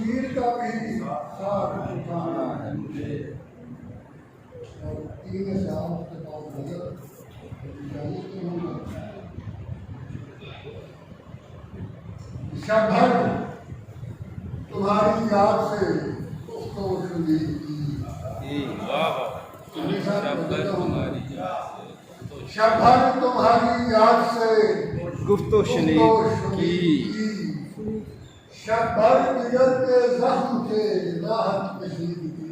जंजीर का भी साथ उठाना है मुझे। और 3 साल के बाद नजर शब्द तुम्हारी याद से उसको सुनी शब्द तुम्हारी याद से गुफ्तो शनी की शब्द जिगर के जख्म से राहत नसीब की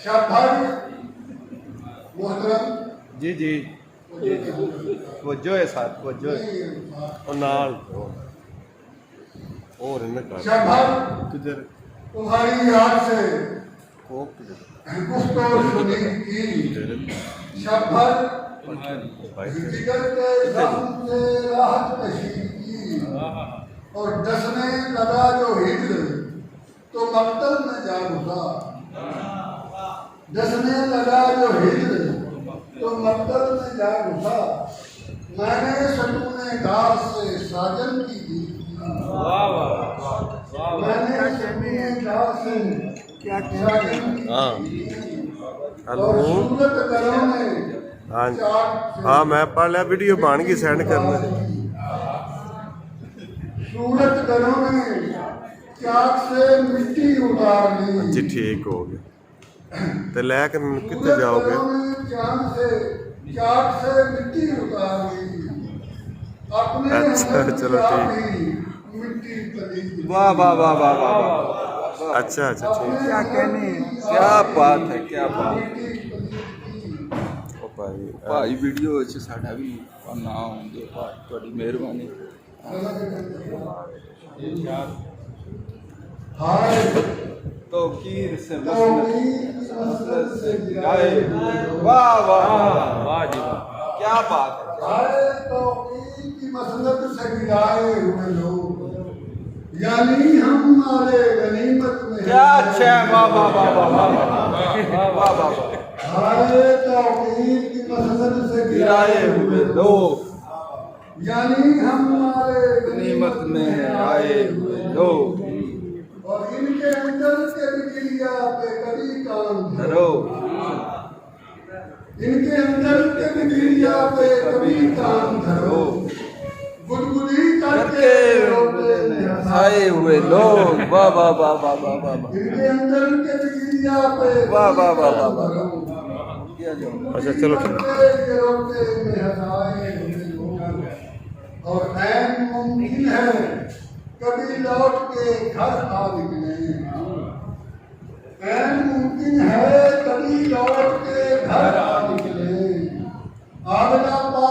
शब्द मोहतरम जी जी वो जो है साथ वो जो है और नाल और इनमें शब्द किधर तुम्हारी याद से को किधर गुफ्तो सुनी की शब्द जिगर के जख्म से राहत नसीब की और डसने लगा जो हिजर तो मक्तल में जा घुसा डसने लगा जो हिजर तो मक्तल में जा घुसा मैंने सटूने गाल से साजन की दी मैंने सटूने गाल से क्या साजन की और सूरत करों ने हाँ मैं पढ़ लिया वीडियो बन गई सेंड करना सूरत करों ने चाक से मिट्टी उतार ली जी ठीक हो गया तो लेकर कितने जाओगे चाक से मिट्टी उतार ली अपने अच्छा चलो ठीक मिट्टी पली वाह वाह वाह वाह वाह वाह अच्छा अच्छा ठीक क्या कहने क्या बात है क्या बात ओ भाई भाई वीडियो अच्छे साढ़ा भी ना होंगे थोड़ी मेहरबानी हाय तो कीर से मसलत से गिराए वाह वाह वाह जी वाह क्या बात है हाय तो की मसलत से गिराए हुए लोग यानी हमारे गनीमत में क्या अच्छा है वाह वाह वाह वाह वाह वाह वाह हाय तो की मसलत से गिराए हुए लोग यानी हमारे गनीमत में आए हुए लोग और इनके अंदर के बिजलिया पे कभी काम धरो इनके अंदर के बिजलिया पे कभी काम धरो गुदगुदी करके रोते आए हुए लोग वाह वाह वाह वाह वाह वाह इनके अंदर के बिजलिया पे वाह वाह वाह वाह वाह अच्छा चलो ठीक रोते में हंसाए हुए लोग और ऐन मुमकिन है कभी लौट के घर आ निकले ऐन मुमकिन है कभी लौट के घर आ निकले आगना पा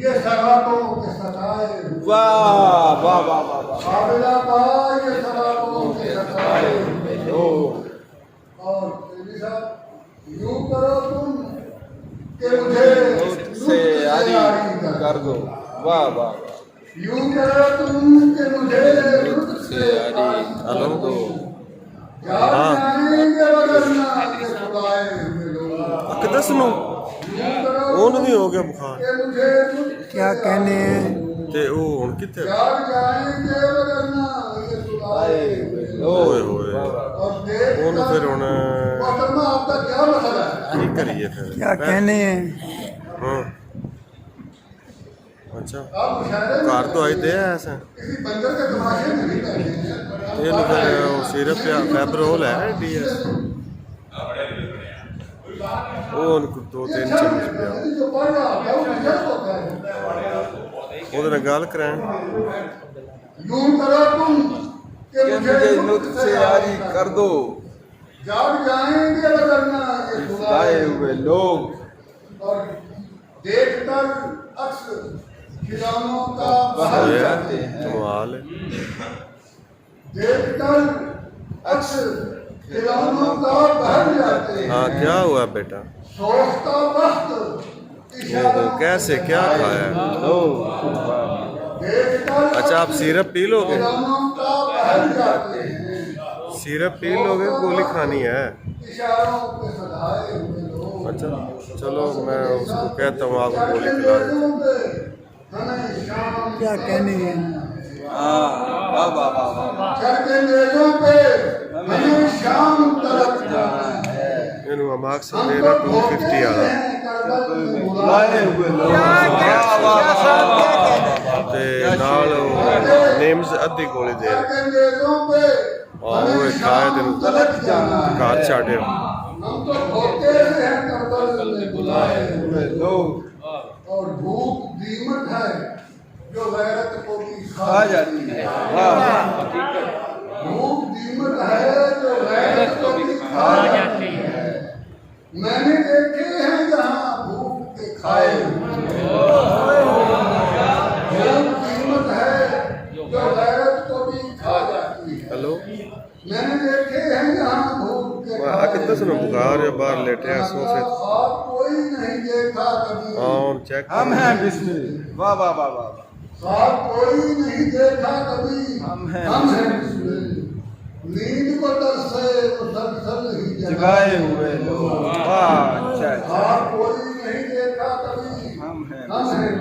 ये शराबों के सताए हुए वाह वाह वाह वाह वाह आगना पा ये शराबों के सताए हुए लोग और साहब यूं करो तुम कि मुझे से यारी कर दो वाह वाह यूं करो तुम कि मुझे से यारी कर दो जाएंगे वरना ये खुदाए हुए लोग अकदस नु ओन भी हो गया बुखार कि मुझे क्या कहने ते ओ हुन किथे जाएंगे वरना ये खुदाए हुए लोग ओए होए और देख ओन फिर हुन मोहतरमा आपका क्या मसला है की करिए फिर क्या कहने हां अच्छा आप मुशायरे में कार तो आई दे ऐसा किसी बंदर के तमाशे में नहीं बैठे हैं ये नु फिर सिरप या फैब्रोल है डीएस ओन को 2-3 चम्मच पिया जो पढ़ रहा है वो मुजर होता है ਉਹਦੇ ਨਾਲ ਗੱਲ ਕਰਾਂ यूं करो तुम कि कि मुझे लुत्फ से यारी कर दो जाग जाएंगे वरना ये आए हुए लोग और देखकर अक्स खिलौनों का बहल जाते हैं कमाल है देखकर अक्स खिलौनों का बहल जाते हैं हाँ क्या हुआ बेटा सोचता वक्त इशारों कैसे क्या खाया देखकर अच्छा आप सिरप पी लोगे खिलौनों का बहल जाते हैं सिरप पी लोगे गोली खानी है इशारों पे सधाए हुए लोग अच्छा चलो मैं उसको कहता हूँ आपको गोली खिला देता हूँ। हमें शाम क्या कहने हाँ वाह वाह वाह वाह चढ़ते मेजों पे हमें शाम तलक जाना है। ਇਹਨੂੰ ਅਮਾਕ ਸੇ हम ਦੇ तो ਰਿਹਾ ठोके 250 वाला हैं करबल में बुलाए हुए लोग वाह वाह वाह ਤੇ ਨਾਲ ਨੇਮਸ ਅੱਧੀ ਗੋਲੀ ਦੇ ਰਿਹਾ। चढ़ते मेजों पे और वो हमें एक खाया शाम तेरे तलक जाना है। ਘਰ ਛੱਡਿਓ हम तो ठोके हैं करबल में बुलाए हुए लोग और भूख दीमक है जो गैरत को भी खा जाती है वाह भूख दीमक है जो गैरत को भी खा जाती है। मैंने देखे हैं जहाँ भूख के खाए भूख दीमक है जो गैरत को भी खा जाती है। हेलो मैंने देखे हैं जहाँ भूख के आ कितना सुनो बुखार है बाहर लेटे हैं सोफे ख्वाब कोई नहीं देखा कभी और चेक हम हैं बिस्मिल वाह वाह वाह वाह ख्वाब कोई नहीं देखा कभी हम हैं बिस्मिल। नींद को तरसे मुसलसल ही जगाए हुए लोग वाह अच्छा अच्छा ख्वाब कोई नहीं देखा कभी हम हैं बिस्मिल।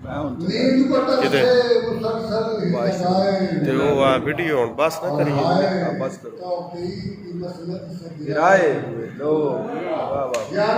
मैं हूं नींद को किधर? तरसे मुसलसल ही जगाए ਤੇ ਉਹ ਆ ਵੀਡੀਓ ਹੁਣ ਬਸ ਨਾ ਕਰੀਏ बस करो तौहीद की मसलत से गिराए हुए लोग वाह वाह यानी